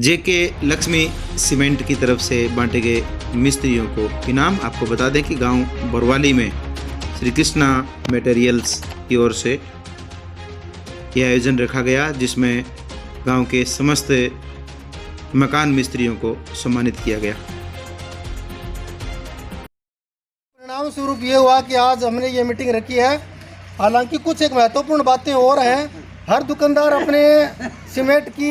जेके Lakshmi cement की तरफ से बांटे गए मिस्त्रियों को इनाम। आपको बता दें कि गांव बरवाली में श्री कृष्णा मटेरियल्स की ओर से यह आयोजन रखा गया, जिसमें गांव के समस्त मकान मिस्त्रियों को सम्मानित किया गया। परिणाम स्वरूप ये हुआ कि आज हमने ये मीटिंग रखी है। हालांकि कुछ एक महत्वपूर्ण बातें और हैं। हर दुकानदार अपने सीमेंट की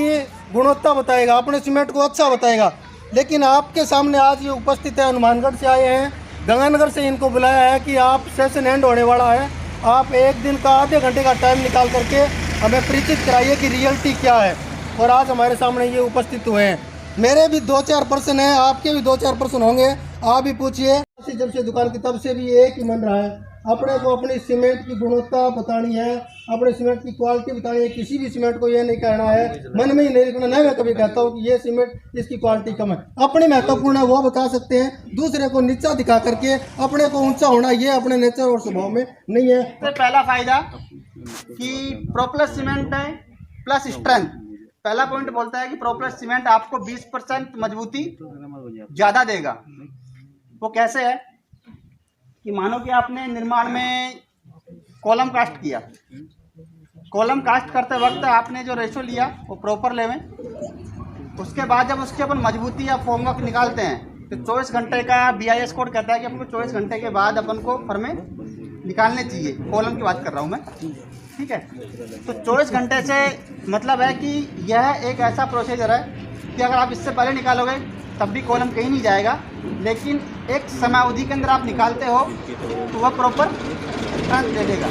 गुणवत्ता बताएगा, अपने सीमेंट को अच्छा बताएगा, लेकिन आपके सामने आज ये उपस्थित है, हनुमानगढ़ से आए हैं, गंगानगर से इनको बुलाया है कि आप सेशन एंड होने वाला है, आप एक दिन का आधे घंटे का टाइम निकाल करके हमें परिचित कराइए कि रियलिटी क्या है। और आज हमारे सामने ये उपस्थित हुए हैं। मेरे भी 2-4 पर्सन हैं, आपके भी 2-4 पर्सन होंगे, आप भी पूछिए। जब से दुकान की तब से भी एक ही मन रहा है, अपने को अपनी सीमेंट की गुणवत्ता बतानी है, अपने सीमेंट की क्वालिटी बतानी है। किसी भी सीमेंट को ये नहीं कहना है, मन में ही नहीं लिखना। नहीं मैं कभी कहता हूँ कि ये सीमेंट इसकी क्वालिटी कम है, अपनी महत्वपूर्ण है वो बता सकते हैं। दूसरे को नीचा दिखा करके अपने को ऊंचा होना, ये अपने नेचर और स्वभाव में नहीं है। सबसे पहला फायदा कि प्रोप्लस सीमेंट है प्लस स्ट्रेंथ। पहला पॉइंट बोलता है कि प्रोप्लस सीमेंट आपको 20% मजबूती ज़्यादा देगा। वो कैसे है कि मानो कि आपने निर्माण में कॉलम कास्ट किया, कॉलम कास्ट करते वक्त आपने जो रेशो लिया वो प्रॉपर लेवें। उसके बाद जब उसके अपन मजबूती या फॉर्मवर्क निकालते हैं तो 24 घंटे का BIS कोड कहता है कि अपन को 24 घंटे के बाद अपन को फर्में निकालने चाहिए। कॉलम की बात कर रहा हूँ मैं, ठीक है। तो 24 घंटे से मतलब है कि यह एक ऐसा प्रोसीजर है कि अगर आप इससे पहले निकालोगे तब भी कॉलम कहीं नहीं जाएगा, लेकिन एक समयावधि के अंदर आप निकालते हो तो वह प्रॉपर दे देगा।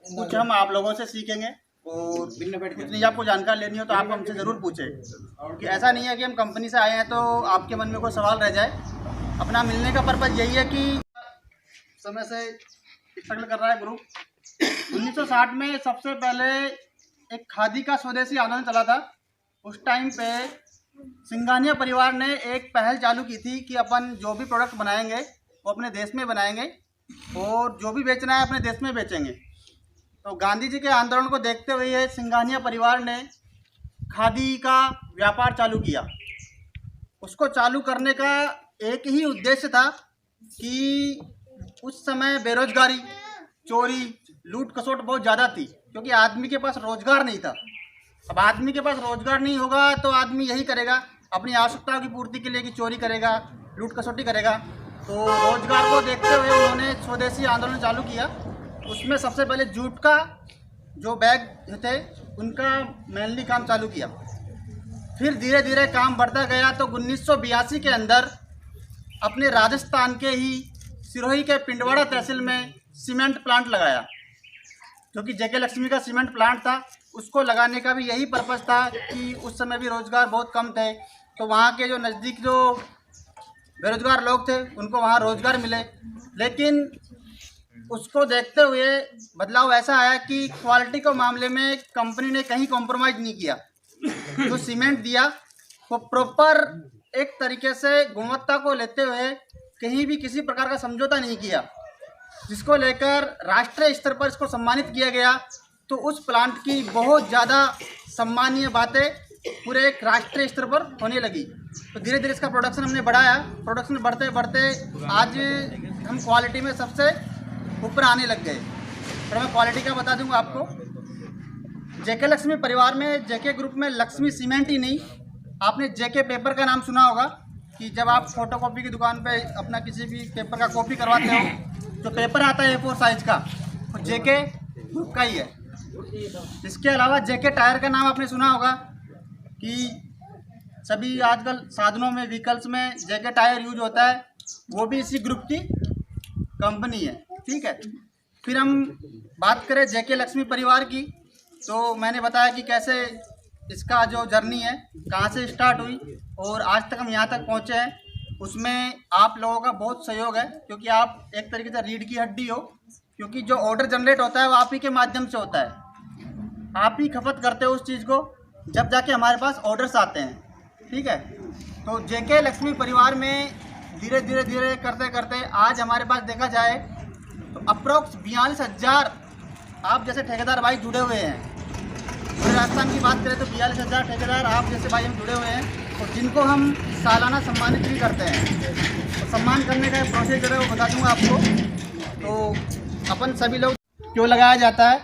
कुछ हम आप लोगों से सीखेंगे और कुछ नहीं आपको जानकारी लेनी हो तो आप हमसे ज़रूर पूछें, क्योंकि ऐसा नहीं है कि हम कंपनी से आए हैं तो आपके मन में कोई सवाल रह जाए। अपना मिलने का पर्पज़ यही है कि समय से स्ट्रगल कर रहा है ग्रुप। 1960 में सबसे पहले एक खादी का स्वदेशी आंदोलन चला था। उस टाइम पे सिंघानिया परिवार ने एक पहल चालू की थी कि अपन जो भी प्रोडक्ट बनाएंगे वो अपने देश में बनाएंगे और जो भी बेचना है अपने देश में बेचेंगे। तो गांधी जी के आंदोलन को देखते हुए सिंघानिया परिवार ने खादी का व्यापार चालू किया। उसको चालू करने का एक ही उद्देश्य था कि उस समय बेरोजगारी, चोरी, लूट खसोट बहुत ज़्यादा थी, क्योंकि आदमी के पास रोजगार नहीं था। अब आदमी के पास रोजगार नहीं होगा तो आदमी यही करेगा, अपनी आवश्यकताओं की पूर्ति के लिए कि चोरी करेगा, लूट खसोटी करेगा। तो रोजगार को देखते हुए उन्होंने स्वदेशी आंदोलन चालू किया। उसमें सबसे पहले जूट का जो बैग थे उनका मेनली काम चालू किया। फिर धीरे धीरे काम बढ़ता गया तो 1982 के अंदर अपने राजस्थान के ही सिरोही के पिंडवाड़ा तहसील में सीमेंट प्लांट लगाया, जो कि जेके लक्ष्मी का सीमेंट प्लांट था। उसको लगाने का भी यही पर्पज़ था कि उस समय भी रोज़गार बहुत कम थे, तो वहाँ के जो नज़दीक जो बेरोजगार लोग थे उनको वहाँ रोज़गार मिले। लेकिन उसको देखते हुए बदलाव ऐसा आया कि क्वालिटी के मामले में कंपनी ने कहीं कॉम्प्रोमाइज़ नहीं किया। जो सीमेंट दिया वो प्रॉपर एक तरीके से गुणवत्ता को लेते हुए कहीं भी किसी प्रकार का समझौता नहीं किया, जिसको लेकर राष्ट्रीय स्तर पर इसको सम्मानित किया गया। तो उस प्लांट की बहुत ज़्यादा सम्मानीय बातें पूरे एक राष्ट्रीय स्तर पर होने लगी। तो धीरे धीरे इसका प्रोडक्शन हमने बढ़ाया। प्रोडक्शन बढ़ते बढ़ते आज हम क्वालिटी में सबसे ऊपर आने लग गए। और मैं क्वालिटी का बता दूंगा आपको। जेके लक्ष्मी परिवार में, जेके ग्रुप में लक्ष्मी सीमेंट ही नहीं, आपने जेके पेपर का नाम सुना होगा कि जब आप फोटोकॉपी की दुकान पे अपना किसी भी पेपर का कॉपी करवाते हो, जो पेपर आता है A4 साइज का, वो जेके ग्रुप का ही है। इसके अलावा जेके टायर का नाम आपने सुना होगा कि सभी आजकल साधनों में, व्हीकल्स में जेके टायर यूज होता है, वो भी इसी ग्रुप की कंपनी है, ठीक है। फिर हम बात करें जेके लक्ष्मी परिवार की, तो मैंने बताया कि कैसे इसका जो जर्नी है कहाँ से स्टार्ट हुई और आज तक हम यहाँ तक पहुँचे हैं। उसमें आप लोगों का बहुत सहयोग है, क्योंकि आप एक तरीके से रीढ़ की हड्डी हो, क्योंकि जो ऑर्डर जनरेट होता है वो आप ही के माध्यम से होता है। आप ही खपत करते हो उस चीज़ को, जब जाके हमारे पास ऑर्डर्स आते हैं, ठीक है। तो जेके लक्ष्मी परिवार में धीरे धीरे धीरे करते करते आज हमारे पास देखा जाए तो अप्रोक्स 42,000 आप जैसे ठेकेदार भाई जुड़े हुए हैं। पूरे राजस्थान की बात करें तो 42,000 ठेकेदार आप जैसे भाई हम जुड़े हुए हैं और जिनको हम सालाना सम्मानित भी करते हैं। तो सम्मान करने का प्रोसीजर है वो बता दूंगा आपको। तो अपन सभी लोग क्यों लगाया जाता है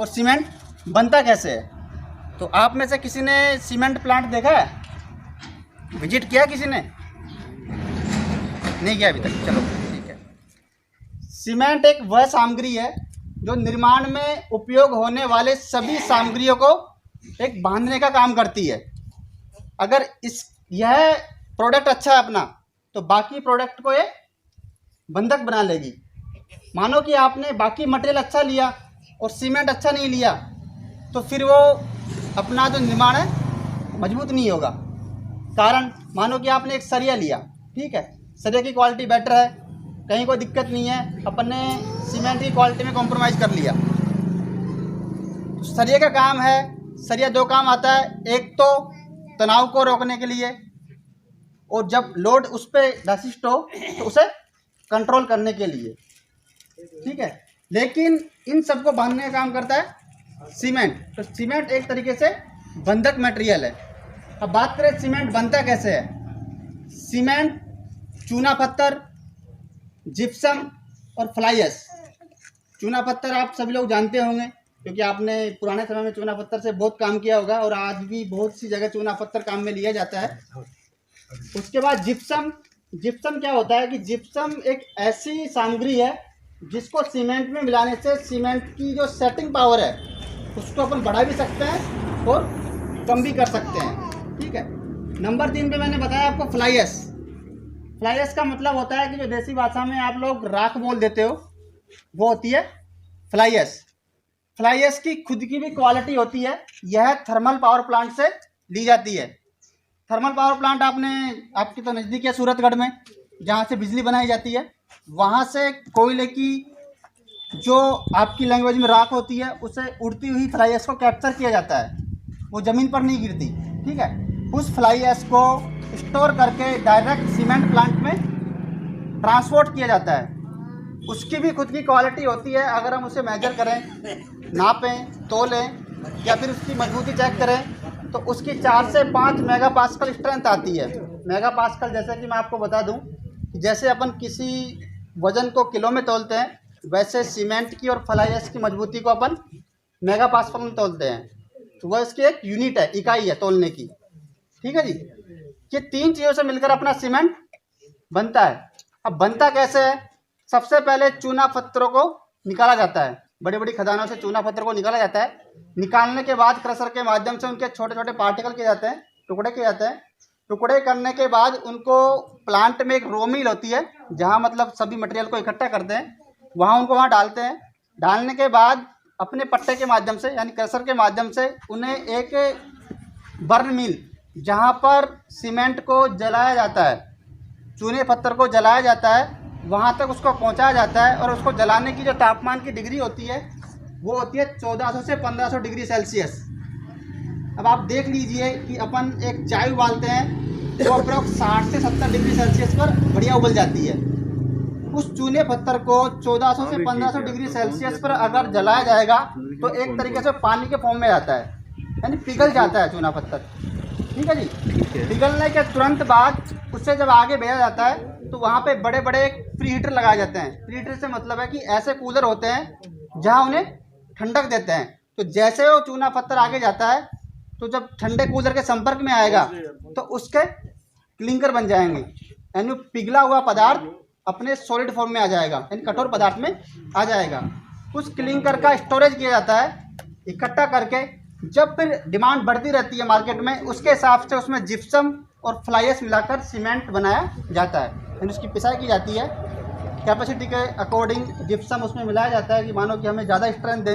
और सीमेंट बनता कैसे है। तो आप में से किसी ने सीमेंट प्लांट देखा है, विजिट किया किसी ने? नहीं किया अभी तक, चलो ठीक है। सीमेंट एक वह सामग्री है जो निर्माण में उपयोग होने वाले सभी सामग्रियों को एक बांधने का काम करती है। अगर यह प्रोडक्ट अच्छा है अपना तो बाकी प्रोडक्ट को ये बंधक बना लेगी। मानो कि आपने बाकी मटेरियल अच्छा लिया और सीमेंट अच्छा नहीं लिया तो फिर वो अपना जो निर्माण है मजबूत नहीं होगा। कारण मानो कि आपने एक सरिया लिया, ठीक है, सरिया की क्वालिटी बेटर है, कहीं कोई दिक्कत नहीं है, अपन ने सीमेंट की क्वालिटी में कॉम्प्रोमाइज़ कर लिया। तो सरिया का काम है, सरिया दो काम आता है, एक तो तनाव को रोकने के लिए और जब लोड उस पर रेसिस्ट हो तो उसे कंट्रोल करने के लिए, ठीक है। लेकिन इन सबको बांधने का काम करता है सीमेंट। तो सीमेंट एक तरीके से बंधक मटेरियल है। अब बात करें सीमेंट बनता कैसे है। सीमेंट चूना पत्थर, जिप्सम और फ्लाई ऐश। चूना पत्थर आप सभी लोग जानते होंगे क्योंकि आपने पुराने समय में चूना पत्थर से बहुत काम किया होगा और आज भी बहुत सी जगह चूना पत्थर काम में लिया जाता है। उसके बाद जिप्सम। जिप्सम क्या होता है कि जिप्सम एक ऐसी सामग्री है जिसको सीमेंट में मिलाने से सीमेंट की जो सेटिंग पावर है उसको अपन बढ़ा भी सकते हैं और कम भी कर सकते हैं, ठीक है। नंबर 3 पे मैंने बताया आपको फ्लाई ऐश। फ्लाई ऐश का मतलब होता है कि जो देसी भाषा में आप लोग राख बोल देते हो वो होती है फ्लाई ऐश। फ्लाई ऐश की खुद की भी क्वालिटी होती है। यह थर्मल पावर प्लांट से ली जाती है। थर्मल पावर प्लांट आपकी तो नज़दीक है सूरतगढ़ में, जहाँ से बिजली बनाई जाती है। वहाँ से कोयले की जो आपकी लैंग्वेज में राख होती है उसे उड़ती हुई फ्लाई ऐश को कैप्चर किया जाता है, वो ज़मीन पर नहीं गिरती, ठीक है। उस फ्लाई ऐश को स्टोर करके डायरेक्ट सीमेंट प्लांट में ट्रांसपोर्ट किया जाता है। उसकी भी खुद की क्वालिटी होती है। अगर हम उसे मेजर करें, नापें, तोलें या फिर उसकी मजबूती चेक करें तो उसकी 4 से 5 मेगापास्कल स्ट्रेंथ आती है। मेगापास्कल जैसे कि मैं आपको बता दूं, जैसे अपन किसी वजन को किलो में तोलते हैं वैसे सीमेंट की और फ्लाई ऐश की मजबूती को अपन मेगापास्कल में तोलते हैं। तो वह इसकी एक यूनिट है, इकाई है तोलने की, ठीक है जी। ये 3 चीज़ों से मिलकर अपना सीमेंट बनता है। अब बनता कैसे है? सबसे पहले चूना पत्थरों को निकाला जाता है। बड़ी बड़ी खदानों से चूना पत्थर को निकाला जाता है। निकालने के बाद क्रशर के माध्यम से उनके छोटे छोटे पार्टिकल किए जाते हैं, टुकड़े किए जाते हैं। टुकड़े करने के बाद उनको प्लांट में एक रो मिल होती है जहाँ मतलब सभी मटेरियल को इकट्ठा करते हैं, वहाँ उनको वहाँ डालते हैं। डालने के बाद अपने पट्टे के माध्यम से यानी क्रशर के माध्यम से उन्हें एक बर्न मिल, जहाँ पर सीमेंट को जलाया जाता है, चूने पत्थर को जलाया जाता है, वहाँ तक उसको पहुँचाया जाता है। और उसको जलाने की जो तापमान की डिग्री होती है वो होती है 1400 से 1500 डिग्री सेल्सियस। अब आप देख लीजिए कि अपन एक चाय उबालते हैं तो अप्रॉक्स 60 से 70 डिग्री सेल्सियस पर बढ़िया उबल जाती है। उस चूने पत्थर को 1400 से 1500 डिग्री सेल्सियस पर अगर जलाया जाएगा तो एक तरीके से पानी के फॉर्म में आता है, यानी पिघल जाता है चूना पत्थर, ठीक है जी। पिघलने के तुरंत बाद उससे जब आगे भेजा जाता है तो वहाँ पे बड़े बड़े प्री हीटर लगाए जाते हैं। प्री हीटर से मतलब है कि ऐसे कूलर होते हैं जहाँ उन्हें ठंडक देते हैं। तो जैसे वो चूना पत्थर आगे जाता है तो जब ठंडे कूलर के संपर्क में आएगा तो उसके क्लिंकर बन जाएंगे, यानी पिघला हुआ पदार्थ अपने सॉलिड फॉर्म में आ जाएगा, यानी कठोर पदार्थ में आ जाएगा। उस क्लिंकर का स्टोरेज किया जाता है इकट्ठा करके। जब फिर डिमांड बढ़ती रहती है मार्केट में, उसके हिसाब से उसमें जिप्सम और फ्लाई ऐश मिलाकर सीमेंट बनाया जाता है, यानी उसकी पिसाई की जाती है। कैपेसिटी के अकॉर्डिंग जिप्सम उसमें मिलाया जाता है कि मानो कि हमें ज़्यादा स्ट्रेंथ दे